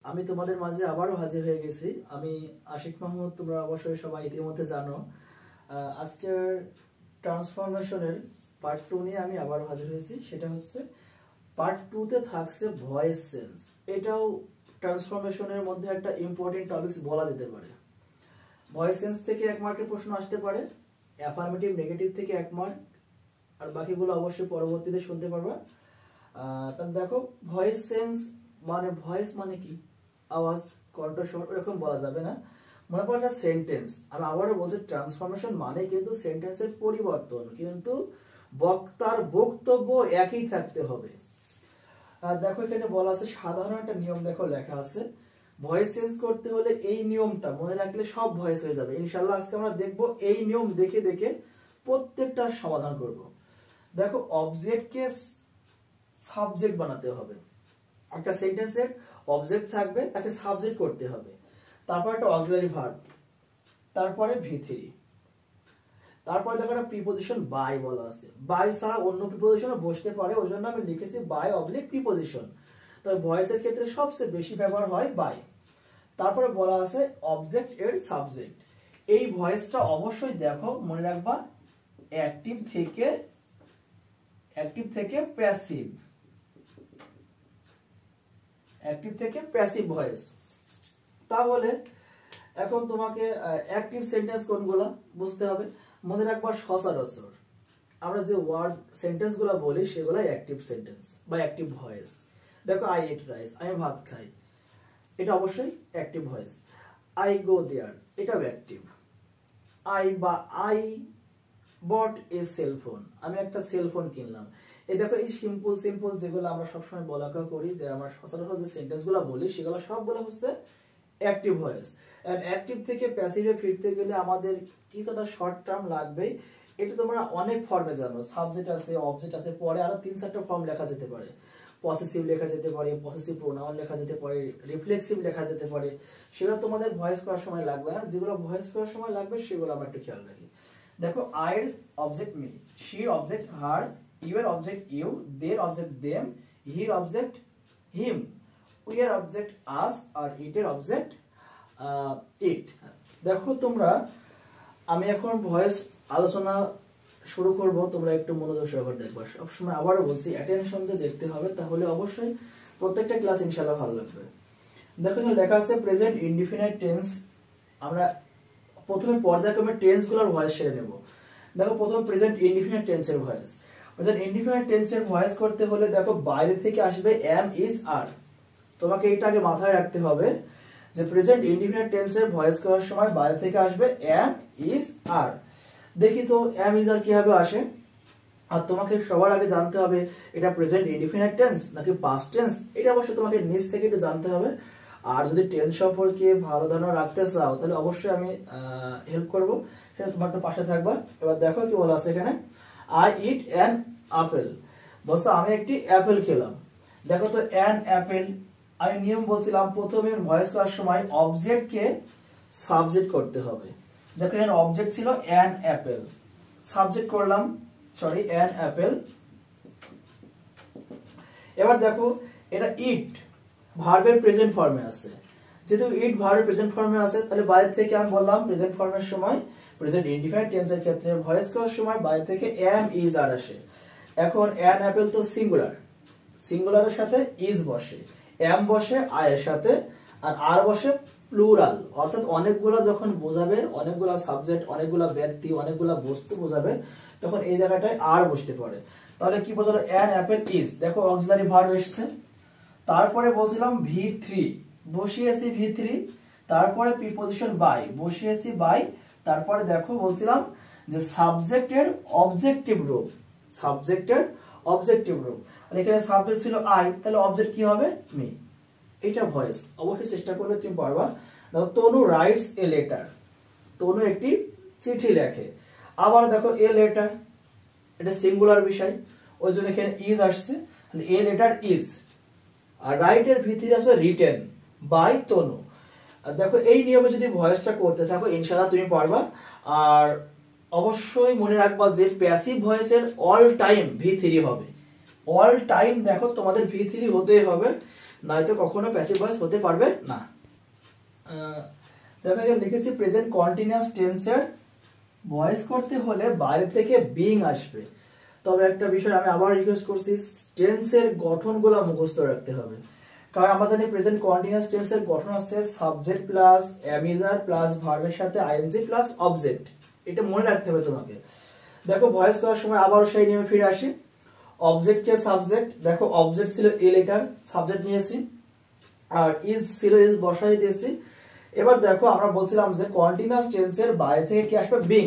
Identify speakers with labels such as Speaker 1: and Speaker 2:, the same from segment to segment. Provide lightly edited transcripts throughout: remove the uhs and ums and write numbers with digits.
Speaker 1: আমি তোমাদের মাঝে আবারও হাজির হয়ে গেছি। আমি আশিক মাহমুদ, তোমরা অবশ্যই সবাই ইতিমধ্যে জানো। আজকের ট্রান্সফরমেশনের পার্ট 2 নিয়ে আমি আবারও হাজির হয়েছি। সেটা হচ্ছে পার্ট 2 তে থাকছে ভয়েস চেঞ্জ। এটাও ট্রান্সফরমেশনের মধ্যে একটা ইম্পর্টেন্ট টপিকস বলা যেতে পারে। ভয়েস চেঞ্জ থেকে 1 মার্কের প্রশ্ন আসতে পারে, অ্যাফার্মেটিভ নেগেটিভ থেকে 1 মার্ক, আর বাকিগুলো অবশ্যই পরবর্তীতে শুনতে পারবা। তাহলে দেখো, ভয়েস চেঞ্জ মানে ভয়েস মানে কি, আওয়াজ, কণ্ঠস্বর এরকম বলা যাবে না। মনে পড়ে একটা সেন্টেন্স, আমি আবারও বলছি, ট্রান্সফরমেশন মানে কিন্তু সেন্টেন্সের পরিবর্তন, কিন্তু বক্তার বক্তব্য একই থাকতে হবে। দেখো এখানে বলা আছে সাধারণ একটা নিয়ম, দেখো লেখা আছে ভয়েস চেঞ্জ করতে হলে এই নিয়মটা মনে রাখলে সব ভয়েস হয়ে যাবে ইনশাআল্লাহ। আজকে আমরা দেখবো এই নিয়ম দেখে দেখে প্রত্যেকটার সমাধান করব। দেখো, অবজেক্টকে সাবজেক্ট বানাতে হবে। একটা সেন্টেন্সের অবজেক্ট থাকবে, তাকে সাবজেক্ট করতে হবে। তারপর একটা অক্সিলারি ভার্ব, তারপরে ভি3, তারপরে দেখো একটা প্রিপোজিশন বাই বলা আছে। বাই ছাড়া অন্য প্রিপোজিশনও বসতে পারে, ওই জন্য আমি লিখেছি বাই অবলিক প্রিপোজিশন। তবে ভয়েসের ক্ষেত্রে সবচেয়ে বেশি ব্যবহার হয় বাই। তারপরে বলা আছে অবজেক্ট এর সাবজেক্ট। এই ভয়েসটা অবশ্যই দেখো মনে রাখবা অ্যাক্টিভ থেকে প্যাসিভ, অ্যাক্টিভ থেকে প্যাসিভ ভয়েস। তাহলে এখন তোমাকে অ্যাক্টিভ সেন্টেন্স কোনগুলো বুঝতে হবে। মনে রাখবা সচরাচর আমরা যে ওয়ার্ড সেন্টেন্স গুলো বলি সেগুলো অ্যাক্টিভ সেন্টেন্স বা অ্যাক্টিভ ভয়েস। দেখো, আই ইট রাইস, আমি ভাত খাই, এটা অবশ্যই অ্যাক্টিভ ভয়েস। আই গো দেয়ার, এটাও active. I bought A cellphone, আমি একটা সেলফোন কিনলাম। এই দেখো, এই সিম্পল যেগুলো আমরা সবসময় বলাকা করি, যে আমরা সচরাচর যে সেন্টেন্স গুলো বলি সেগুলো সবগুলো হচ্ছে অ্যাক্টিভ ভয়েস। এন্ড অ্যাক্টিভ থেকে প্যাসিভে ফিরতে গেলে আমাদের কিছুটা শর্ট টার্ম লাগবে। এটা তোমরা অনেক ফর্মে জানো, সাবজেক্ট আছে, অবজেক্ট আছে, পরে আরো 3-4টা ফর্ম লেখা যেতে পারে। পসেসিভ লেখা যেতে পারে, পসেসিভ প্রোনাউন লেখা যেতে পারে, রিফ্লেক্সিভ লেখা যেতে পারে। সেগুলো তোমাদের ভয়েস করার সময় লাগবে না, যেগুলো ভয়েস করার সময় লাগবে সেগুলো আমরা একটু খেয়াল রাখি। দেখো, আইয়ের অবজেক্ট মি, শির অবজেক্ট হার, ইউর অবজেক্ট ইউ, দের অবজেক্ট দেম, হির অবজেক্ট হিম, উইয়ের অবজেক্ট আস, আর ইটের অবজেক্ট ইট। দেখো তোমরা, আমি এখন ভয়েস আলোচনা শুরু করব, তোমরা একটু মনোযোগ সহকারে দেখবা। সবসময় আবারও বলছি, অ্যাটেনশন দিয়ে দেখতে হবে, তাহলে অবশ্যই প্রত্যেকটা ক্লাস ইনশাআল্লাহ ভালো লাগবে। দেখো এখানে লেখা আছে প্রেজেন্ট ইনডিফিনাইট টেন্স। আমরা প্রথমে পর্যায়ক্রমে টেন্স গুলোর ভয়েস সেরে নেব। দেখো, প্রথমে প্রেজেন্ট ইনডিফিনাইট টেন্সের ভয়েস। প্রেজেন্ট ইনডিফিনাইট টেন্সের ভয়েস করতে হলে দেখো বাইরে থেকে আসবে এম, ইজ, আর। তোমাকে এটা আগে মাথায় রাখতে হবে যে প্রেজেন্ট ইনডিফিনাইট টেন্সের ভয়েস করার সময় বাইরে থেকে আসবে এম, ইজ, আর। দেখি তো এম, ইজ, আর কিভাবে আসে। আর তোমাকে সবার আগে জানতে হবে এটা প্রেজেন্ট ইনডিফিনাইট টেন্স নাকি পাস্ট টেন্স, এটা অবশ্যই তোমাকে নিজ থেকে একটু জানতে হবে। আর যদি টেন্স সম্পর্কে ভালো ধারণা রাখতে চাও তাহলে অবশ্যই আমি হেল্প করব, সেটা তোমার একটু পাশে থাকবা। এবার দেখো কি বলা আছে এখানে, আই ইট অ্যান আপেল। বলছো আমি একটি অ্যাপেল খেলাম। দেখো তো, অ্যান অ্যাপেল, আমি নিয়ম বলছিলাম প্রথমে ভয়েস করার সময় অবজেক্টকে সাবজেক্ট করতে হবে। দেখো এখানে অবজেক্ট ছিল অ্যান অ্যাপেল, সাবজেক্ট করলাম, সরি, অ্যান অ্যাপেল। এবার দেখো, এটা ইট ভার্বের প্রেজেন্ট ফর্মে আছে। যেহেতু ইট ভার্বের প্রেজেন্ট ফর্মে আছে, তাহলে বাইরে থেকে আমি বললাম প্রেজেন্ট ফর্মের সময়, প্রেজেন্ট ইনডিফিনাইট টেন্সের ক্ষেত্রে ভয়েস করার সময় বাইরে থেকে এম, ইজ, আর আসে। এখন অ্যান অ্যাপেল তো সিঙ্গুলার, সিঙ্গুলারের সাথে ইজ বসে, এম বসে আই এর সাথে, আর বসে প্লুরাল, অর্থাৎ অনেকগুলো যখন বোঝাবে, অনেকগুলো সাবজেক্ট, অনেকগুলো ব্যক্তি, অনেকগুলো বস্তু বোঝাবে, তখন এই জায়গাটায় আর বসতে পারে। তাহলে কি বোঝালো, অ্যান অ্যাপেল ইজ। দেখো অক্সিলারি ভার্ব এসেছে। তারপরে বলছিলাম ভি3, বসিয়েছি ভি3, তারপরে প্রিপোজিশন বাই, বসিয়েছি বাই। তারপরে দেখো বলছিলাম যে সাবজেক্টের অবজেক্টিভ রূপ, সাবজেক্টের অবজেক্টিভ রূপ। আর এখানে সাবজেক্ট ছিল আই, তাহলে অবজেক্ট কি হবে, মি। এটা ভয়েস, অবশ্যই চেষ্টা করলে তুমি পারবা। দেখো, তনু রাইটস এ লেটার, তনু একটি চিঠি লেখে। আবার দেখো এ লেটার, এটা সিঙ্গুলার বিষয়, ওই জন্য এখানে ইজ আসছে, তাহলে এ লেটার ইজ। আর রাইট এর ভিতরে আছে রিটেন বাই তনু। আর দেখো, এই নিয়মে যদি ভয়েসটা করতে থাকো ইনশাআল্লাহ তুমি পারবা। আর অবশ্যই মনে রাখবা যে প্যাসিভ ভয়েসের অল টাইম ভি3 হবে, অল টাইম। দেখো তোমাদের ভি3 হতেই হবে, নয়তো কখনো প্যাসিভ ভয়েস হতে পারবে না। দেখো এখানে লিখেছি প্রেজেন্ট কন্টিনিউয়াস টেন্সের ভয়েস করতে হলে বাইরে থেকে বিং আসবে। তবে একটা বিষয় আমি আবার রিকোয়েস্ট করছি, টেন্সের গঠনগুলো মুখস্থ রাখতে হবে। কারণ আমরা জানি প্রেজেন্ট কন্টিনিউয়াস টেন্সের গঠন আছে সাবজেক্ট প্লাস অ্যামিজার প্লাস ভার্বের সাথে আইএনজি প্লাস অবজেক্ট। এটা মনে রাখতে হবে তোমাকে। দেখো ভয়েস করার সময় আবারও সেই নিয়মে ফিরে আসি। অবজেক্ট কে সাবজেক্ট, দেখো অবজেক্ট ছিল এ লেটার, সাবজেক্ট নিয়েছি, আর ইজ ছিল ইজ বসাই দিয়েছি। এবার দেখো আমরা বলছিলাম যে কন্টিনিউয়াস টেন্সের বাইরে থেকে কি আসবে, বিং।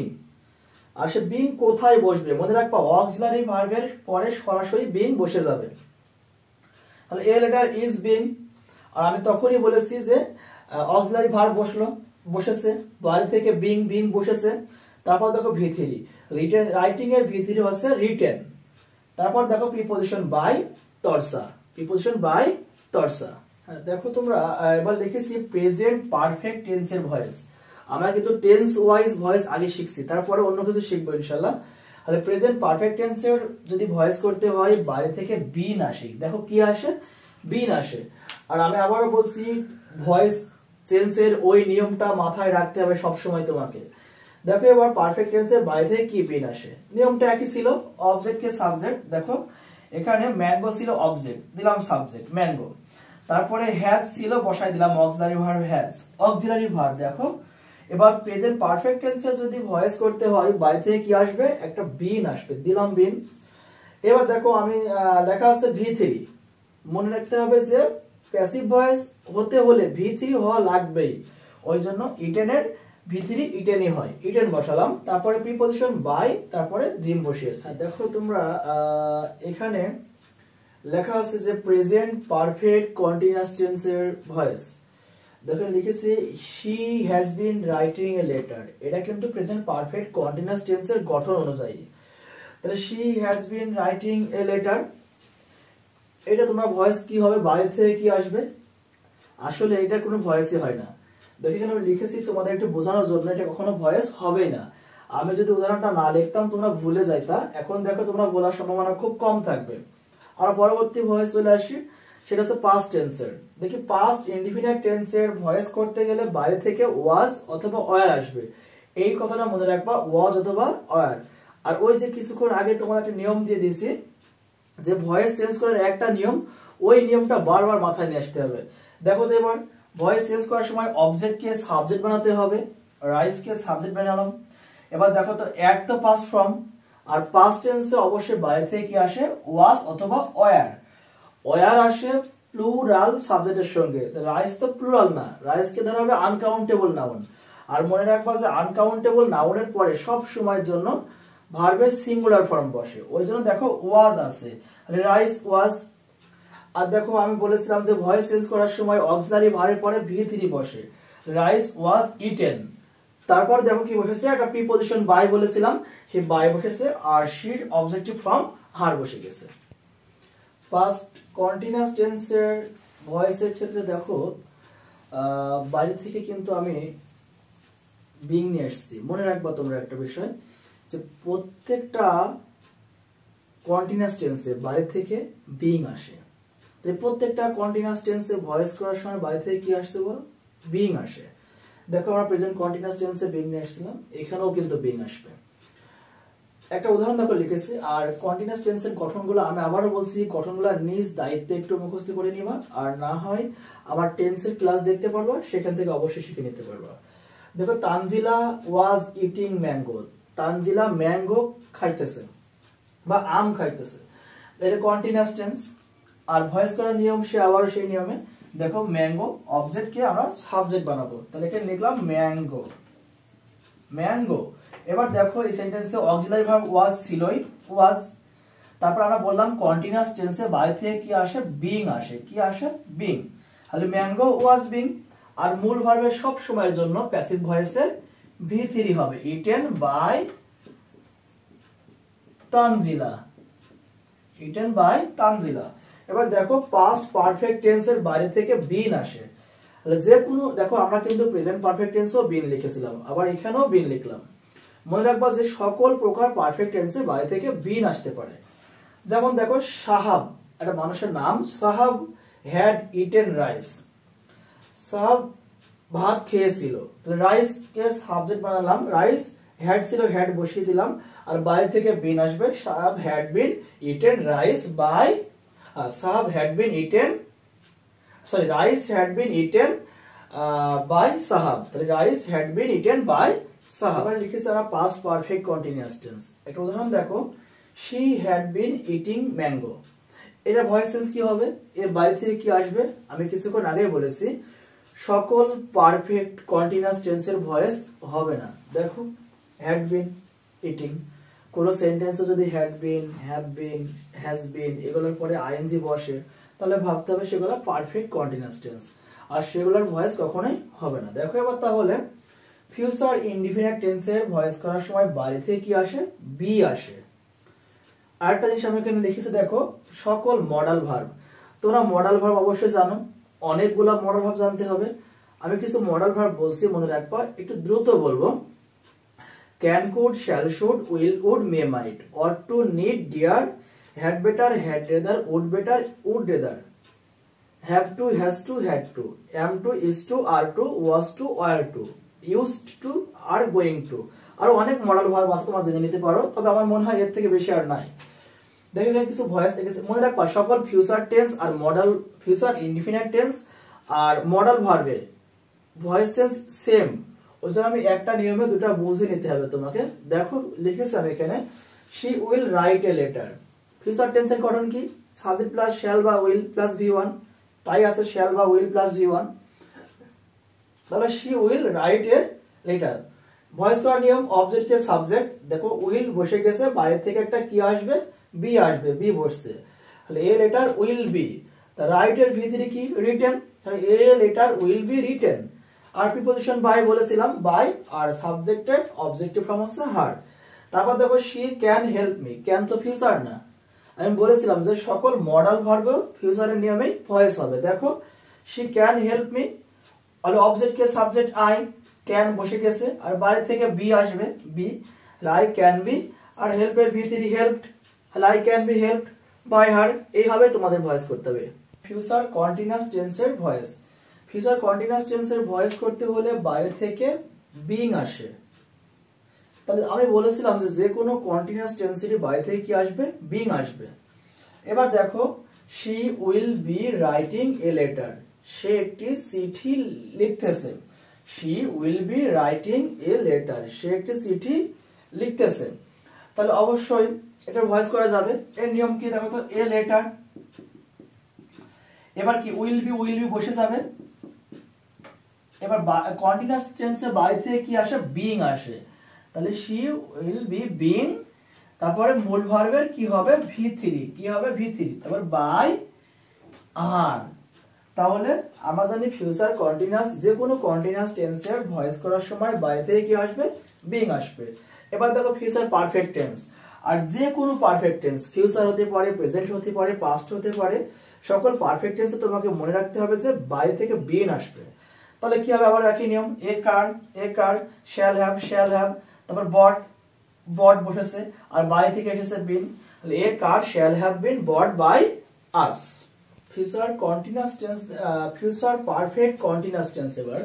Speaker 1: আর সে বিং কোথায় বসবে, মনে রাখবা অক্সিলারি ভার্বের পরে সরাসরি বিং বসে যাবে। তাহলে এ লেটার ইজ বিং, আর আমি তখনই বলেছি যে অক্সিলারি ভার্ব বসেছে, বাইরে থেকে বিং বিং বসেছে। তারপর দেখো ভি3, রিটেন রাইটিং এর ভি3 হচ্ছে রিটেন। তারপর দেখো প্রিপজিশন বাই তরসা, প্রিপজিশন বাই তরসা। দেখো তোমরা এবার লিখেছি প্রেজেন্ট পারফেক্ট টেন্সের ভয়েস। আমরা কিন্তু টেন্স ওয়াইজ ভয়েস আগে শিখছি, তারপরে অন্য কিছু শিখবো ইনশাআল্লাহ। তাহলে প্রেজেন্ট পারফেক্ট টেন্সের যদি ভয়েস করতে হয় বাইরে থেকে বিন আসে, দেখো কি আসে, বিন আসে। আর আমি আবারও বলছি ভয়েস চেঞ্জের ওই নিয়মটা মাথায় রাখতে হবে সব সময় তোমাকে। দেখো এবার পারফেক্ট টেন্সের বাইরে থেকে কি বিন আসে, নিয়মটা একই ছিল, অবজেক্ট কে সাবজেক্ট। দেখো এখানে ম্যাঙ্গো ছিল অবজেক্ট, দিলাম সাবজেক্ট ম্যাঙ্গো। তারপরে হ্যাজ ছিল, বসাই দিলাম auxiliary verb has, auxiliary verb. দেখো এবার প্রেজেন্ট পারফেক্ট টেন্সে যদি ভয়েস করতে হয় বাইরে থেকে কি আসবে, একটা বিন আসবে, দিলাম বিন। এবার দেখো আমি লেখা আছে ভি3, মনে রাখতে হবে যে প্যাসিভ ভয়েস হতে হলে ভি3 হওয়া লাগবেই, ওই জন্য ইটেনের ভি3 ইটেনই হয়, ইটেন বসালাম। তারপরে প্রিপজিশন বাই, তারপরে জিম বসিয়েছি। দেখো তোমরা এখানে লেখা আছে যে প্রেজেন্ট পারফেক্ট কন্টিনিউয়াস টেন্সের ভয়েস। দেখো লিখেছি she has been writing a letter, এটা কিন্তু প্রেজেন্ট পারফেক্ট কন্টিনিউয়াস টেন্সের গঠন অনুযায়ী। তাহলে she has been writing a letter, এটা তোমার ভয়েস কি হবে, বাইরে থেকে কি আসবে, আসলে এটা কোনো ভয়েসই হয় না। দেখো এখানে আমি লিখেছি তোমাদের একটু বোঝানোর জন্য, এটা কখনো ভয়েস হবে না। আমি যদি উদাহরণটা না লিখতাম তোমরা ভুলে যাইতা, এখন দেখো তোমরা বলার সম্ভাবনা খুব কম থাকবে। আর পরবর্তী ভয়েস চলে আসি, সেটা হচ্ছে পাস্ট টেন্সের। দেখি পাস্ট ইনডিফিনিট টেন্সের ভয়েস করতে গেলে বাইরে থেকে ওয়াজ অথবা ওয়ার আসবে, এই কথাটা মনে রাখবা, ওয়াজ অথবা ওয়ার। আর ওই যে কিছুক্ষণ আগে তোমাদের একটা নিয়ম দিয়ে দিয়েছি যে ভয়েস চেঞ্জ করার একটা নিয়ম, ওই নিয়মটা বারবার মাথায় নিয়ে আসতে হবে। দেখো তো এবার ভয়েস চেঞ্জ করার সময় অবজেক্ট কে সাবজেক্ট বানাতে হবে, রাইজ কে সাবজেক্ট বানালাম। এবার দেখো তো অ্যাট তো পাস্ট ফর্ম, আর পাস্ট টেন্সে অবশ্যই বাইরে থেকে কি আসে, ওয়াজ অথবা ওয়ার। ওয়ার আসে প্লুরাল সাবজেক্টের সঙ্গে, রাইজ তো প্লুরাল না, রাইজ কে ধরা হবে আনকাউন্টেবল নাউন। আর মনে রাখবা যে আনকাউন্টেবল নাউনের পরে সব সময়ের জন্য ভার্বের সিঙ্গুলার ফর্ম বসে, ওই জন্য দেখো ওয়াজ আছে, রাইজ ওয়াজ। আর দেখো আমি বলেছিলাম যে ভয়েস চেঞ্জ করার সময় অক্সিলারি ভার্বের পরে ভি3 বসে, রাইজ ওয়াজ ইটেন। তারপর দেখো কি বসেছে, একটা প্রিপজিশন বাই বলেছিলাম, সেই বাই বসেছে, আর শির অবজেক্টিভ ফর্ম হার বসে গেছে। পাস্ট কন্টিনিউয়াস টেন্সের ভয়েসের ক্ষেত্রে দেখো বাইরে থেকে কিন্তু আমি বিং নিয়ে আসছি। মনে রাখবা তোমরা একটা বিষয়, যে প্রত্যেকটা কন্টিনিউয়াস টেন্সে বাইরে থেকে বিং আসে। প্রত্যেকটা কন্টিনিউয়াস টেন্সে ভয়েস করার সময় বাইরে থেকে কি আসছে বল, বিং আসে। দেখো আমরা প্রেজেন্ট কন্টিনিউয়াস টেন্সে বিং নিয়ে আসছিলাম, এখানেও কিন্তু বিং আসবে। একটা উদাহরণ দেখো লিখেছি। আর কন্টিনিউয়াস টেন্সের গঠনগুলো আমি আবারও বলছি, গঠনগুলো নিজ দায়িত্বে একটু মুখস্থ করে নিবা, আর না হয় আমার টেন্সের ক্লাস দেখতে পারবা, সেখান থেকে অবশ্যই শিখে নিতে পারবা। দেখো Tanzila was eating mango, Tanzila mango খাইতেছে বা আম খাইতেছে, এটা কন্টিনিউয়াস টেন্স। আর ভয়েস করার নিয়ম সে আবারও সেই নিয়মে। দেখো ম্যাঙ্গো অবজেক্টকে আমরা সাবজেক্ট বানাবো, তাহলে এখানে লিখলাম ম্যাঙ্গো, ম্যাঙ্গো। এবার দেখো এই সেন্টেন্সে অক্সিলারি ভার্ব ওয়াজ ছিলই, ওয়াজ। তারপর আমরা বললাম কন্টিনিউয়াস টেন্সে বাইরে থেকে কি আসে, বিং আসে, কি আসে, বিং। তাহলে ম্যাঙ্গো ওয়াজ বিং। আর মূল ভার্বের সব সময়ের জন্য প্যাসিভ ভয়েসে ভি3 হবে, eaten by Tanzila, eaten by Tanzila. এবার দেখো পাস্ট পারফেক্ট টেন্সের বাইরে থেকে বিন আসে, তাহলে যে কোনো, দেখো আমরা কিন্তু প্রেজেন্ট পারফেক্ট টেন্সও বিন লিখেছিলাম, আবার এখানেও বিন লিখলাম। মনে রাখবা যে সকল প্রকার পারফেক্ট টেন্সে বাইরে থেকে বিন আসতে পারে। যেমন দেখো সাহাব, একটা মানুষের নাম, Sahab had eaten rice. Sahab ভাত খেয়েছিল, রাইস কে সাবজেক্ট বানালাম, রাইস হ্যাড ছিল হ্যাড বসিয়ে দিলাম, আর বাইরে থেকে বিন আসবে, Sahab had been eaten rice by, Sahab had been eaten, sorry rice had been eaten by Sahab, তাহলে rice had been eaten by Sahab. এবার লিখেছি আমরা পাস্ট পারফেক্ট কন্টিনিউয়াস টেন্স। একটা উদাহরণ দেখো, she had been eating mango. এটা ভয়েস সেন্স কি হবে, এর বাইরে থেকে কি আসবে, আমি কিছুক্ষণ আগে বলেছি সকল পারফেক্ট কন্টিনিউয়াস টেন্সের ভয়েস হবে না। দেখো হ্যাড বিন, ইটিং, কোন সেন্টেন্সে যদি had been, have been, has been এগুলোর পরে আইএনজি বসে, তাহলে ভাবতে হবে সেগুলো পারফেক্ট কন্টিনিউয়াস টেন্স, আর সেগুলোর ভয়েস কখনোই হবে না। দেখো এবার তাহলে ফিউচার ইনডিফিনিট টেন্সের ভয়েস করার সময় বাইরে থেকে কি আসে, বি আসে। আরেকটা জিনিস আমি এখানে লিখেছি দেখো, সকল মডাল ভার্ব। তোমরা মডাল ভার্ব অবশ্যই জানো, অনেকগুলা মডাল ভার্ব জানতে হবে। আমি কিছু মডাল ভার্ব বলছি, মনে রাখবা, একটু দ্রুত বলবো। Can, could, shall, should, will, would, may, might, ought to, need, dare, had better, had rather, would better, would rather, have to, has to, had to, am to, is to, are to, was to, were to, used to, are going to. আর অনেক modal verb আছে, তোমরা জেনে নিতে পারো, তবে আমার মনে হয় এর থেকে বেশি আর নাই। দেখো এখানে কিছু ভয়েস দেখেছি, মনে রাখবা সকল ফিউচার টেন্স আর মডেল, ফিউচার ইনডিফিনিট টেন্স আর মডেল ভার্বের ভয়েস সেন্স সেম। ওই জন্য আমি একটা নিয়মে দুটো বুঝে নিতে হবে তোমাকে। দেখো লিখেছি আমি এখানে, she will write a letter. Future টেন্সের গঠন কি, সাবজেক্ট প্লাস শ্যাল বা উইল প্লাস ভি1, তাই আছে শ্যাল বা উইল প্লাস ভি1। তাহলে she will write a letter. Voice করার নিয়ম, অবজেক্ট কে সাবজেক্ট, দেখো উইল বসে গেছে, বাইরে থেকে একটা কি আসবে, বি আসবে, বি বসছে, তাহলে a letter will be. Write এর ভিতরে কি, রিটেন, তাহলে a letter will be written. আর প্রিপজিশন বাই বলেছিলাম, বাই, আর সাবজেক্টের অবজেক্টিভ ফর্ম হচ্ছে হার। তারপর দেখো she can help me, can তো ফিউচার না, আমি বলেছিলাম যে সকল মডাল ভার্ব ফিউচারের নিয়মেই ভয়েস হবে। দেখো শি ক্যান হেল্প মি, তাহলে অবজেক্ট কে সাবজেক্ট আই, ক্যান বসে গেছে, আর বাইরে থেকে বি আসবে, বি, আই ক্যান বি, আর হেল্প এর ভিতরে helped, I can be helped by her। এইভাবে তোমাদের ভয়েস করতে হবে। ফিউচার কন্টিনিউয়াস টেন্সের ভয়েস, ফিউচার কন্টিনিউয়াস টেন্সের ভয়েস করতে হলে বাইরে থেকে বিং আসে। তাহলে আমি বলেছিলাম যে কোনো কন্টিনিউয়াস টেন্সেরই বাইরে থেকে কি আসবে, বিং আসবে। এবার দেখো, she will be writing a letter, সে একটি চিঠি লিখতেছে। she will be writing a letter, সে একটি চিঠি লিখতেছে। তাহলে অবশ্যই এটা ভয়েস করা যাবে। এর নিয়ম কি দেখো তো, এ লেটার, এবার কি উইল বি বসে যাবে। এবার কন্টিনিউয়াস টেন্সে বাইরে থেকে কি আসে, বিং আসে, তাহলে শি উইল বি বিং, তারপরে মূল ভার্বের কি হবে, ভি3, কি হবে ভি3, তারপর বাই আর। তাহলে আমরা জানি ফিউচার কন্টিনিউয়াস, যে কোনো কন্টিনিউয়াস টেন্সের ভয়েস করার সময় বাইরে থেকে কি আসবে, বিং আসবে। এবার দেখো ফিউচার পারফেক্ট টেন্স, আর যে কোনো পারফেক্ট টেন্স, ফিউচার হতে পারে, প্রেজেন্ট হতে পারে, পাস্ট হতে পারে, সকল পারফেক্ট টেন্সে তোমাকে মনে রাখতে হবে যে বাইরে থেকে বিন আসবে। তাহলে কি হবে, আবার একই নিয়ম, এ কার, শ্যাল হ্যাভ, তারপর বট বসেছে, আর বাইরে থেকে এসেছে বিন, তাহলে a car shall have been bought by us. Future continuous tense, future perfect continuous tense. এবার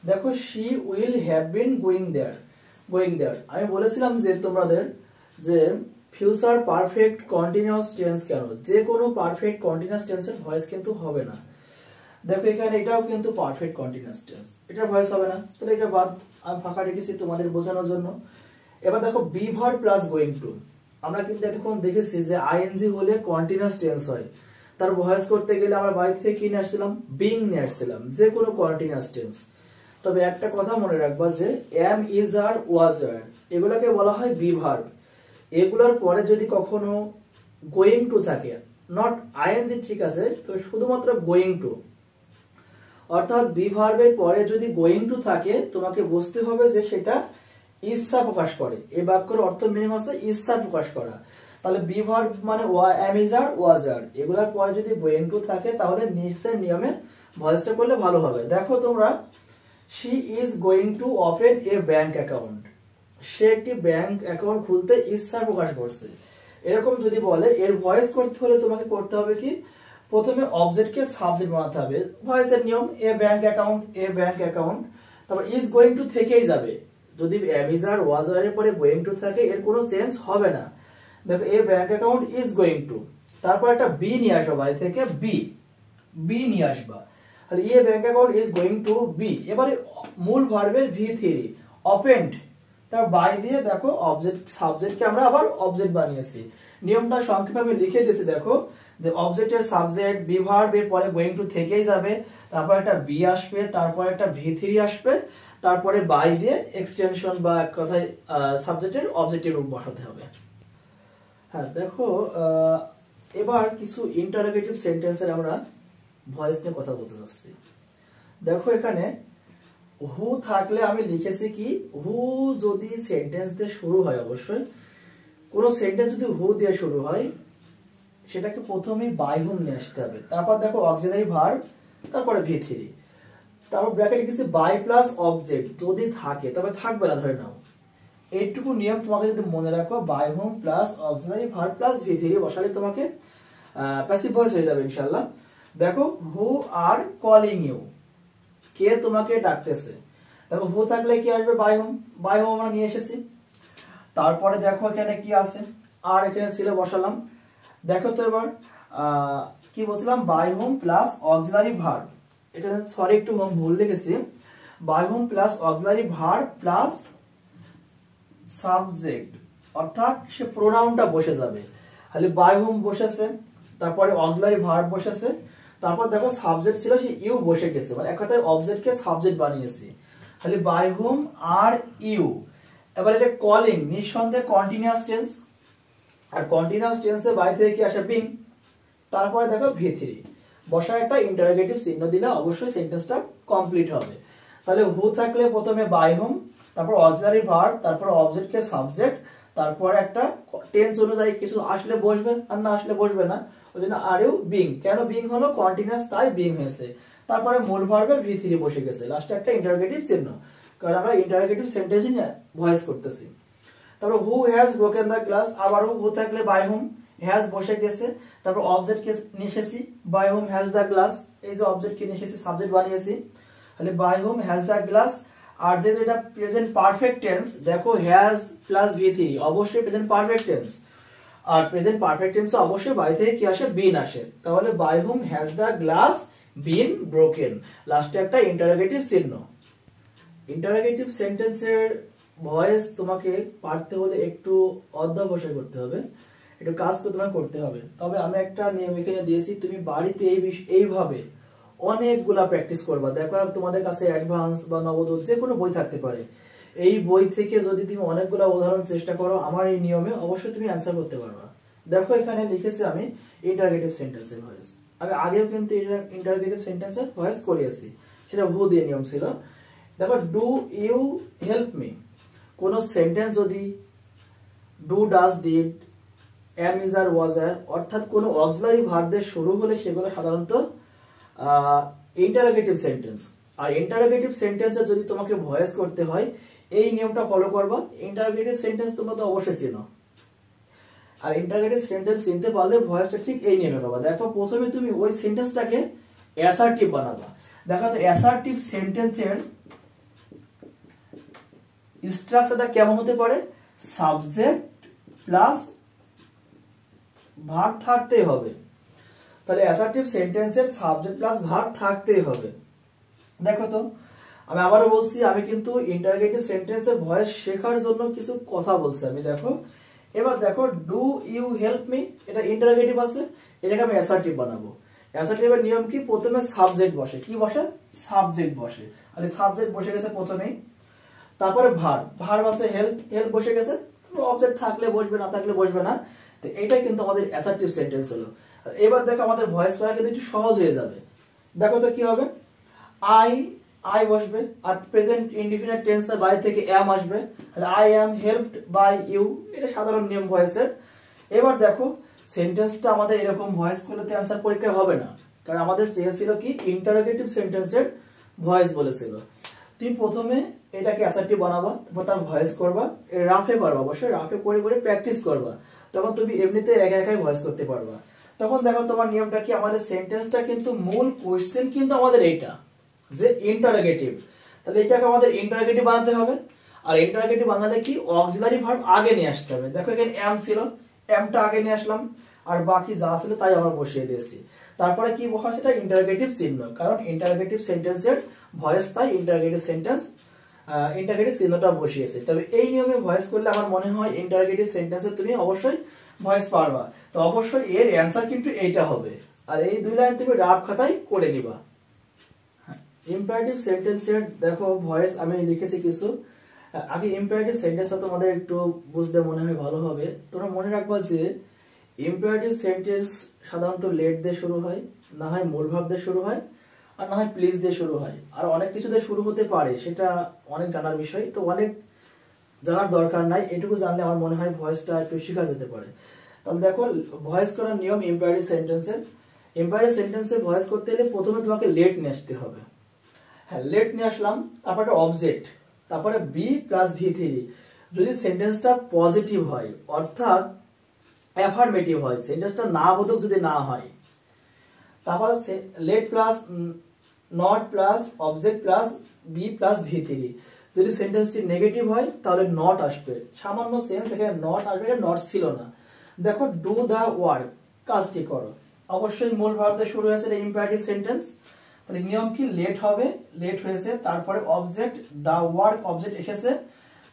Speaker 1: দেখো, she will have been going there. আমি বলেছিলাম যে তোমাদের যে ফিউচার পারফেক্ট কন্টিনিউয়াস টেন্স কেন, যে কোনো পারফেক্ট কন্টিনিউয়াস টেন্সের ভয়েস কিন্তু হবে না। দেখো এখানে এটাও কিন্তু পারফেক্ট কন্টিনিউয়াস টেন্স, এটার ভয়েস হবে না, তাহলে এটা বাদ, আমি ফাঁকা রেখেছি তোমাদের বোঝানোর জন্য। এবার দেখো be verb plus going to, আমরা কিন্তু এতক্ষণ দেখেছি যে আইএনজি হলে কন্টিনিউয়াস টেন্স হয়, তার ভয়েস করতে গেলে আমরা বাইরে থেকে কি নিয়ে আসছিলাম, বিং নিয়ে আসছিলাম, যে কোনো কন্টিনিউয়াস টেন্স। তবে একটা কথা মনে রাখবা যে এম, ইজ, আর, ওয়াজ, আর এগুলোকে বলা হয় বি ভার্ব। এগুলোর পরে যদি কখনো গোয়িং টু থাকে, নট আইএনজি, ঠিক আছে, তো শুধুমাত্র গোয়িং টু, অর্থাৎ বি ভার্বের পরে যদি গোয়িং টু থাকে, তোমাকে বুঝতে হবে যে সেটা ইচ্ছা প্রকাশ করে। এই বাক্যের অর্থ মিনিং হচ্ছে ইচ্ছা প্রকাশ করা। তাহলে বি ভার্ব মানে এম, ইজ, আর, ওয়াজ, আর এগুলোর পরে যদি গোয়িং টু থাকে, তাহলে নিচের নিয়মে ভয়েসটা করলে ভালো হবে। দেখো তোমরা, she is going to open a bank account, সে একটি ব্যাংক অ্যাকাউন্ট খুলতে ইচ্ছা প্রকাশ করছে। এরকম যদি বলে, এর ভয়েস করতে হলে তোমাকে করতে হবে কি, প্রথমে অবজেক্টকে সাবজেক্ট বানাতে হবে। ভয়েসের নিয়ম, এ ব্যাংক অ্যাকাউন্ট, এ ব্যাংক অ্যাকাউন্ট, তারপর ইজ গোয়িং টু থেকেই যাবে। যদি এম ইজ আর ওয়াজ আর এর পরে গোয়িং টু থাকে এর কোনো চেঞ্জ হবে না। দেখো a bank account is going to, তারপর একটা বি নিয়ে আসবা বাড়ি থেকে, বি নিয়ে আসবা, তাহলে a bank account is going to be. এবারে মূল ভার্বের V3 অপেন্ড, তার বাই দিয়ে দেখো অবজেক্ট সাবজেক্টকে আমরা আবার অবজেক্ট বানিয়েছি। নিয়মটা সংক্ষেপে আমি লিখে দিয়েছি, দেখো যে অবজেক্টের সাবজেক্ট বি ভার্ব এর পরে গোয়িং টু থেকেই যাবে, তারপর একটা বি আসবে, তারপর একটা V3 আসবে, তারপরে বাই দিয়ে এক্সটেনশন বা এক কথায় সাবজেক্টের অবজেক্টের রূপ বসাতে হবে। হ্যাঁ দেখো, এবার কিছু ইন্টারোগেটিভ সেন্টেন্সের আমরা ভয়েস নিয়ে কথা বলতে চাচ্ছি। দেখো এখানে হু থাকলে আমি লিখেছি কি, হু যদি সেন্টেন্স দিয়ে শুরু হয়, অবশ্যই কোন সেন্টেন্স যদি হু দিয়ে শুরু হয় সেটাকে প্রথমেই বাই হুম নিয়ে আসতে হবে। তারপর দেখো অক্সিলারি ভার্ব, তারপরে V3, তারপর ব্র্যাকেটে কিছু বাই প্লাস অবজেক্ট যদি থাকে, তবে থাকবে না ধরে নাও। এইটুকু নিয়ম তোমাকে যদি মনে রাখো, by whom plus auxiliary verb plus V3 বসালে তোমাকে প্যাসিভ ভয়েস হয়ে যাবে ইনশাআল্লাহ। দেখো হু আর কলিং ইউ, কে তোমাকে ডাকতেছে। দেখো হু থাকলে কি আসবে, বাই হুম, বাই হুম আমরা নিয়ে এসেছি। তারপরে দেখো এখানে কি আছে, আর এখানে ছিল বসালাম। দেখো তো এবার কি বলছিলাম, by whom plus auxiliary verb, এটা সরি একটু ভুল লিখেছি, by whom plus auxiliary verb plus subject, অর্থাৎ সে প্রোনাউনটা বসে যাবে। তাহলে বাই হুম বসেছে, তারপরে অক্সিলারি ভার্ব বসেছে, তারপর দেখো সাবজেক্ট ছিল সে ইউ বসে গেছে, মানে এক কথায় অবজেক্টকে সাবজেক্ট বানিয়েছি। তাহলে বাই হুম আর ইউ। এবার এটা কলিং, নিঃসন্দেহে কন্টিনিউয়াস টেন্স, আর কন্টিনিউয়াস টেন্সে বাই থেকে কি আসে, বিং, তারপরে দেখো V3 বসা একটা ইন্টারোগেটিভ চিহ্ন দিলে অবশ্যই সেন্টেন্সটা কমপ্লিট হবে। তাহলে হু থাকলে প্রথমে বাই হুম, তারপর অক্সিলারি ভার্ব, তারপর অবজেক্টকে সাবজেক্ট, তারপর একটা টেন্স অনুযায়ী কিছু আসলে বসবে আর না আসলে বসবে না, ওই জন্য আর ইউ বিং। কেন বিং হলো, কন্টিনিউয়াস তাই বিং হয়েছে। তারপরে মূল ভার্বের V3 বসে গেছে, লাস্টে একটা ইন্টারোগেটিভ চিহ্ন, কারণ আমরা ইন্টারোগেটিভ সেন্টেন্সই ভয়েস করতেছি। তারপর who has broken the glass, আবারও হু থাকলে বাই হুম, হ্যাজ বসে গেছে, তারপর অবজেক্টকে নিয়ে এসেছি, by whom has the glass, এই যে অবজেক্টকে নিয়ে এসেছি সাবজেক্ট বানিয়েছি, তাহলে by whom has the glass. আর যেহেতু এটা প্রেজেন্ট পারফেক্ট টেন্স, দেখো হ্যাজ প্লাস V3 অবশ্যই প্রেজেন্ট পারফেক্ট টেন্স, আর প্রেজেন্ট পারফেক্ট টেন্সে অবশ্যই বাই থেকে কি আসে, বিন আসে। তাহলে by whom has the glass been broken, লাস্টে একটা ইন্টারোগেটিভ চিহ্ন। ইন্টারোগেটিভ সেন্টেন্সের ভয়েস তোমাকে পারতে হলে একটু অধ্যবসায় করতে হবে, একটু কাজ তোমাকে করতে হবে। তবে আমি একটা নিয়ম এখানে দিয়েছি, তুমি বাড়িতে এইভাবে অনেকগুলা প্র্যাকটিস করবা। দেখো তোমাদের কাছে অ্যাডভান্স বা নবোদয় যে কোনো বই থাকতে পারে, এই বই থেকে যদি তুমি অনেকগুলা উদাহরণ চেষ্টা করো আমার এই নিয়মে, অবশ্যই তুমি অ্যান্সার করতে পারবা। দেখো এখানে লিখেছি আমি ইন্টারোগেটিভ সেন্টেন্সের ভয়েস, আমি আগেও কিন্তু ইন্টারোগেটিভ সেন্টেন্সের ভয়েস করিয়েছি, সেটা হু দিয়ে নিয়ম ছিল। দেখো ডু ইউ হেল্প মি, কোন সেন্টেন্স যদি do, does, did, am, is are, was are, অর্থাৎ কোন অক্সিলারি ভার্ব দিয়ে শুরু হলে সেগুলো সাধারণত ইন্টারোগেটিভ সেন্টেন্স। আর ইন্টারোগেটিভ সেন্টেন্সে যদি তোমাকে ভয়েস করতে হয় এই নিয়মটা ফলো করবা। ইন্টারোগেটিভ সেন্টেন্স তোমরা তো অবশ্যই চিনো, আর ইন্টারোগেটিভ সেন্টেন্স চিনতে পারলে ভয়েসটা ঠিক এই নিয়মে করবা। দেখো প্রথমে তুমি ওই সেন্টেন্সটাকে অ্যাসার্টিভ বানাবা। দেখো তো অ্যাসার্টিভ সেন্টেন্সের স্ট্রাকচারটা কেমন হতে পারে, সাবজেক্ট প্লাস ভার্ব থাকতেই হবে। তাহলে অ্যাসার্টিভ সেন্টেন্সের সাবজেক্ট প্লাস ভার্ব থাকতেই হবে। দেখো তো আমি আবারও বলছি, আমি কিন্তু ইন্টারোগেটিভ সেন্টেন্সের ভয়েস শেখার জন্য কিছু কথা বলছি আমি। দেখো এবার দেখো ডু ইউ হেল্প মি, এটা ইন্টারোগেটিভ আছে, এটাকে আমি অ্যাসার্টিভ বানাবো। অ্যাসার্টিভের নিয়ম কি, প্রথমে সাবজেক্ট বসে, কি বসে, সাবজেক্ট বসে, তাহলে সাবজেক্ট বসে গেছে প্রথমেই, তারপরে ভার্ব আছে হেল্প, হেল্প বসে গেছে, অবজেক্ট থাকলে বসবে না থাকলে বসবে না। তো এটাই কিন্তু আমাদের অ্যাসার্টিভ সেন্টেন্স হলো। এবার দেখো আমাদের ভয়েস করা কিন্তু একটু সহজ হয়ে যাবে। দেখো তো কি হবে, আই বসবে, আর প্রেজেন্ট ইনডিফিনিট টেন্স এর বাই থেকে এম আসবে, তাহলে I am helped by you, এটা সাধারণ নিয়ম ভয়েসের। এবার দেখো সেন্টেন্সটা আমাদের এরকম ভয়েস করলে অ্যান্সার পরীক্ষায় হবে না, কারণ আমাদের চেয়েছিল কি ইন্টারোগেটিভ সেন্টেন্সের ভয়েস বলেছিল। তুমি প্রথমে এটাকে অ্যাসার্টিভ বানাবা, তারপর তার ভয়েস করবা, রাফে করবা, অবশ্যই রাফে করে করে প্র্যাকটিস করবা, তখন তুমি এমনিতে একা একাই ভয়েস করতে পারবা। তখন দেখো তোমার নিয়মটা কি, আমাদের সেন্টেন্সটা কিন্তু মূল কোশ্চেন কিন্তু আমাদের এইটা যে ইন্টারোগেটিভ, তাহলে এটাকে আমাদের ইন্টারোগেটিভ বানাতে হবে। আর ইন্টারোগেটিভ বানালে কি অক্সিলারি ভার্ব আগে নিয়ে আসতে হবে। দেখো এখানে এম ছিল, এমটা আগে নিয়ে আসলাম, আর বাকি যা ছিল তাই আমরা বসিয়ে দিয়েছি। তারপরে কি বসা, সেটা ইন্টারোগেটিভ চিহ্ন, কারণ ইন্টারোগেটিভ সেন্টেন্সের ভয়েস, তাই ইন্টারোগেটিভ সেন্টেন্স ইন্টারোগেটিভ চিহ্নটা বসিয়েছে। তবে এই নিয়মে ভয়েস করলে আমার মনে হয় ইন্টারোগেটিভ সেন্টেন্সে তুমি অবশ্যই ভয়েস পারবা। তো অবশ্যই এর অ্যান্সার কিন্তু এইটা হবে। আর এই 2 লাইন তুমি রাফ খাতায় করে নিবা। ইম্পারেটিভ সেন্টেন্সের দেখো ভয়েস আমি লিখেছি কিছু। আগে ইম্পারেটিভ সেন্টেন্সটা তোমাদের একটু বুঝতে মনে হয় ভালো হবে। তোমরা মনে রাখবা যে ইম্পারেটিভ সেন্টেন্স সাধারণত লেট দিয়ে শুরু হয়, না হয় মূল ভাব দিয়ে শুরু হয়, আর না হয় প্লিজ দিয়ে শুরু হয়, আর অনেক কিছু দিয়ে শুরু হতে পারে, সেটা অনেক জানার বিষয়। তো অনেক জানার দরকার নাই, এটুকু জানলে আমার মনে হয় ভয়েসটা একটু শেখা যেতে পারে। তাহলে দেখো ভয়েস করার নিয়ম ইম্পারেটিভ সেন্টেন্সের। ইম্পারেটিভ সেন্টেন্সে ভয়েস করতে হলে প্রথমে তোমাকে লেট নিয়ে আসতে হবে। হ্যাঁ, লেট নিয়ে আসলাম, তারপরে অবজেক্ট, তারপরে বি প্লাস ভি3। যদি সেন্টেন্সটা পজিটিভ হয়, অর্থাৎ অ্যাফার্মেটিভ হয়, সেন্টেন্সটা না বোধক যদি না হয়, তারপর let plus not plus object plus be plus ভি3। যদি সেন্টেন্সটি নেগেটিভ হয় তাহলে নট আসবে। সামান্য সেন্স এখানে নট আসবে, নট ছিল না। দেখো ডু দা ওয়ার্ক, কাজটি করো, অবশ্যই মূল ভার্ব দিয়ে শুরু হয়েছে ইম্পারেটিভ সেন্টেন্স। তাহলে নিয়ম কি, লেট হবে, লেট হয়েছে, তারপরে অবজেক্ট দা ওয়ার্ক, অবজেক্ট এসেছে,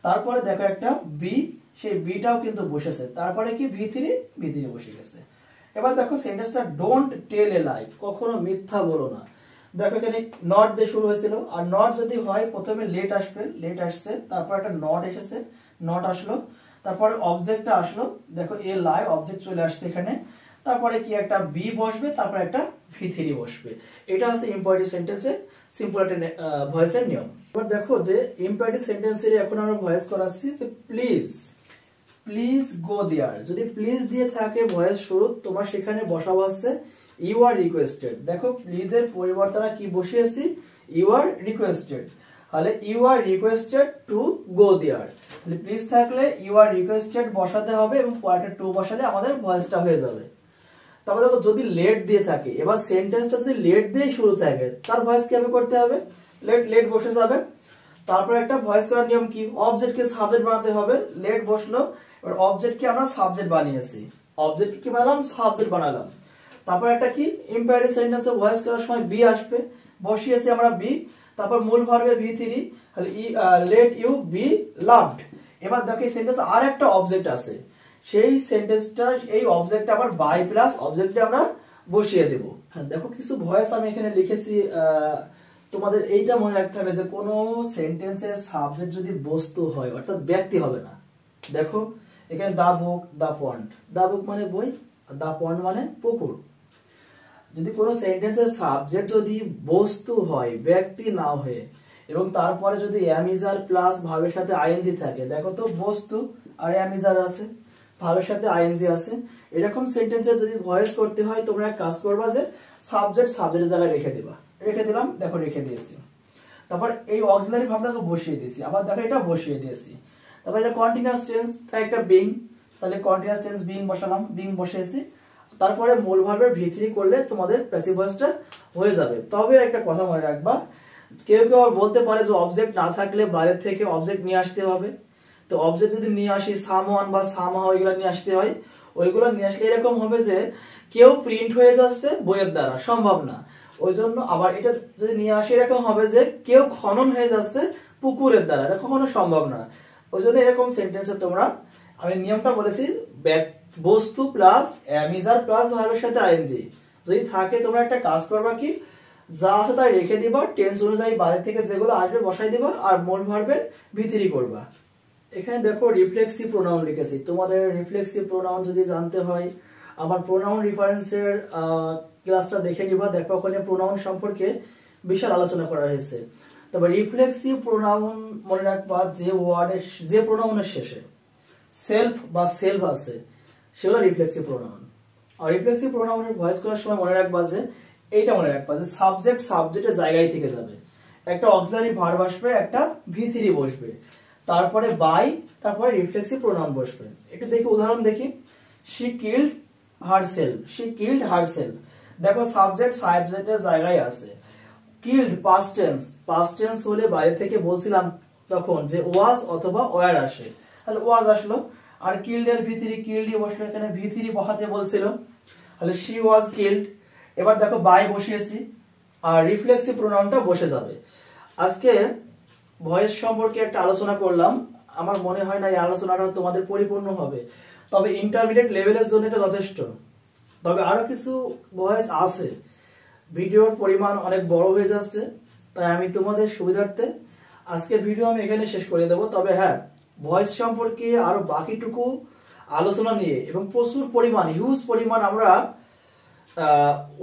Speaker 1: তারপরে দেখো একটা বি, সেই বিটাও কিন্তু বসেছে, তারপরে কি ভি3 বসে গেছে। এবার দেখো সেন্টেন্সটা ডোন্ট টেল এ লাই, কখনো মিথ্যা বলো না। দেখো এখানে নট দিয়ে শুরু হয়েছিল, আর নট যদি হয় প্রথমে লেট আসবে, লেট আসছে, তারপর একটা নট এসেছে, নট আসলো, তারপরে অবজেক্টটা আসলো, দেখো এ লাই, অবজেক্ট চলে আসছে এখানে, তারপরে কি একটা বি বসবে, তারপরে একটা ভি3 বসবে। এটা হচ্ছে ইম্পারেটিভ সেন্টেন্সের সিম্পল একটা ভয়েসের নিয়ম। এবার দেখো যে ইম্পারেটিভ সেন্টেন্সের এখন আমরা ভয়েস করাচ্ছি যে প্লিজ, প্লিজ গো দেয়ার। যদি প্লিজ দিয়ে থাকে ভয়েস শুরু, তোমার সেখানে বসাবো হচ্ছে ইউ আর রিকোয়েস্টেড। দেখো প্লিজ এর পরিবর্তে কি বসিয়েছি, ইউ আর রিকোয়েস্টেড। তাহলে you are requested to go there, তাহলে প্লিজ থাকলে ইউ আর রিকোয়েস্টেড বসাতে হবে এবং পরেরটা টু বসালে আমাদের ভয়েসটা হয়ে যাবে। তারপরে দেখো যদি লেট দিয়ে থাকে, এবার সেন্টেন্সটা যদি লেট দিয়ে শুরু থাকে, তার ভয়েস কিভাবে করতে হবে, লেট লেট বসে যাবে। তারপর একটা ভয়েস করার নিয়ম কি, অবজেক্টকে সাবজেক্ট বানাতে হবে, লেট বসলো, এবার অবজেক্টকে আমরা সাবজেক্ট বানিয়েছি, অবজেক্টকে কি বানালাম, সাবজেক্ট বানালাম। তারপর একটা কি, ইম্পারেটিভ সেন্টেন্সে ভয়েস করার সময় বি আসবে, বসিয়েছি আমরা বি, তারপর মূল ভার্বে ভি3, তাহলে লেট ইউ বি লাভড। এবার দেখো এই সেন্টেন্স আর একটা অবজেক্ট আছে, সেই সেন্টেন্সটা, এই অবজেক্টটা আবার বাই প্লাস অবজেক্টে আমরা বসিয়ে দেব। হ্যাঁ, দেখো কিছু ভয়েস আমি এখানে লিখেছি, তোমাদের এইটা মনে রাখতে হবে যে কোনো সেন্টেন্সের সাবজেক্ট যদি বস্তু হয়, অর্থাৎ ব্যক্তি হবে না। দেখো এখানে দা বুক, দা পন্ড, দা বুক মানে বই, দা পন্ড মানে পুকুর। যদি কোনো সেন্টেন্সের সাবজেক্ট যদি বস্তু হয়, ব্যক্তি না হয়ে, এবং তারপরে যদি অ্যামিজার প্লাস ভার্বের সাথে আইএনজি থাকে, দেখো তো বস্তু আর অ্যামিজার আছে, ভার্বের সাথে আইএনজি আছে, এরকম সেন্টেন্সে যদি ভয়েস করতে হয় তোমরা এক কাজ করবা যে সাবজেক্ট সাবজেক্টের জায়গায় রেখে দিবা, রেখে দিলাম, দেখো রেখে দিয়েছি। তারপর এই অক্সিলারি ভার্বটাকে বসিয়ে দিয়েছি, আবার দেখো এটা বসিয়ে দিয়েছি। তারপর এটা কন্টিনিউয়াস টেন্স, তাই একটা বিং, তাহলে কন্টিনিউয়াস টেন্স বিং বসালাম, বিং বসিয়েছি। তারপরে মূল ভার্বের ভি3 করলে তোমাদের প্যাসিভ ভয়েসটা হয়ে যাবে। তবে একটা কথা মনে রাখবা, কেউ কেউ বলতে পারে যে অবজেক্ট না থাকলে বাইরে থেকে অবজেক্ট নিয়ে আসতে হবে। তো অবজেক্ট যদি নিয়ে আসি, সামওয়ান বা সামহাউ ওইগুলো নিয়ে আসতে হয়, ওইগুলো নিয়ে আসলে এরকম হবে যে কেউ প্রিন্ট হয়ে যাচ্ছে বইয়ের দ্বারা, সম্ভব না। ওই জন্য আবার এটা যদি নিয়ে আসি, এরকম হবে যে কেউ খনন হয়ে যাচ্ছে পুকুরের দ্বারা, এটা কখনো সম্ভব না। ওই জন্য এরকম সেন্টেন্সে তোমরা, আমি নিয়মটা বলেছি, বস্তু প্লাস অ্যামিজার প্লাস ভার্বের সাথে আইএনজি যদি থাকে, তোমরা একটা কাজ করবা কি, যা আছে তাই রেখে দিবা, টেন্স অনুযায়ী বাইরে থেকে যেগুলো আসবে বসাই দিবা, আর মূল ভার্বের ভি3 করবা। এখানে দেখো রিফ্লেক্সিভ প্রোনাউন লিখেছি। তোমাদের রিফ্লেক্সিভ প্রোনাউন যদি জানতে হয়, আমার প্রোনাউন রেফারেন্সের ক্লাসটা দেখে নিবা, দেখো ওখানে প্রোনাউন সম্পর্কে বিশাল আলোচনা করা হয়েছে। তবে রিফ্লেক্সিভ প্রোনাউন মনে রাখবা, যে ওয়ার্ডের, যে প্রোনাউনের শেষে সেলফ বা সেলফ আছে সেগুলো রিফ্লেক্সিভ প্রোনাউন। আর রিফ্লেক্সিভ প্রোনাউনের ভয়েস করার সময় মনে রাখবা যে এইটা মনে রাখবা যে সাবজেক্ট সাবজেক্টের জায়গায় থেকে যাবে, একটা অক্সিলারি ভার্ব আসবে, একটা ভি3 বসবে, তারপরে বাই, তারপরে রিফ্লেক্সিভ প্রোনাউন বসবে। একটু দেখি উদাহরণ দেখি। She killed herself, she killed herself. দেখো সাবজেক্টের জায়গায় আছে। killed past tense হলে বাইরে থেকে বলছিলাম তখন যে was অথবা were আসে, তাহলে was আসলো। আর killed এর v3 killed বসলো, এখানে v3 বসাতে বলছিল, তাহলে she was killed। এবার দেখো by বসিয়েছি আর রিফ্লেক্সিভ প্রোনাউনটা বসে যাবে। আজকে ভয়েস সম্পর্কে একটা আলোচনা করলাম, আমার মনে হয় না এই আলোচনাটা তোমাদের পরিপূর্ণ হবে, তবে ইন্টারমিডিয়েট লেভেলের জন্য এটা যথেষ্ট। তবে আরো কিছু ভয়েস আছে, ভিডিওর পরিমাণ অনেক বড় হয়ে যাচ্ছে, তাই আমি তোমাদের সুবিধার্থে আজকের ভিডিও আমি এখানে শেষ করে দেব। তবে হ্যাঁ, ভয়েস সম্পর্কে আরো বাকিটুকু আলোচনা নিয়ে এবং প্রচুর পরিমাণ হিউজ পরিমাণ আমরা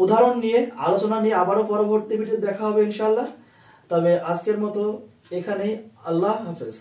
Speaker 1: উদাহরণ নিয়ে আলোচনা নিয়ে আবারও পরবর্তী ভিডিওতে দেখা হবে ইনশাআল্লাহ। তবে আজকের মতো এখানেই, আল্লাহ হাফেজ।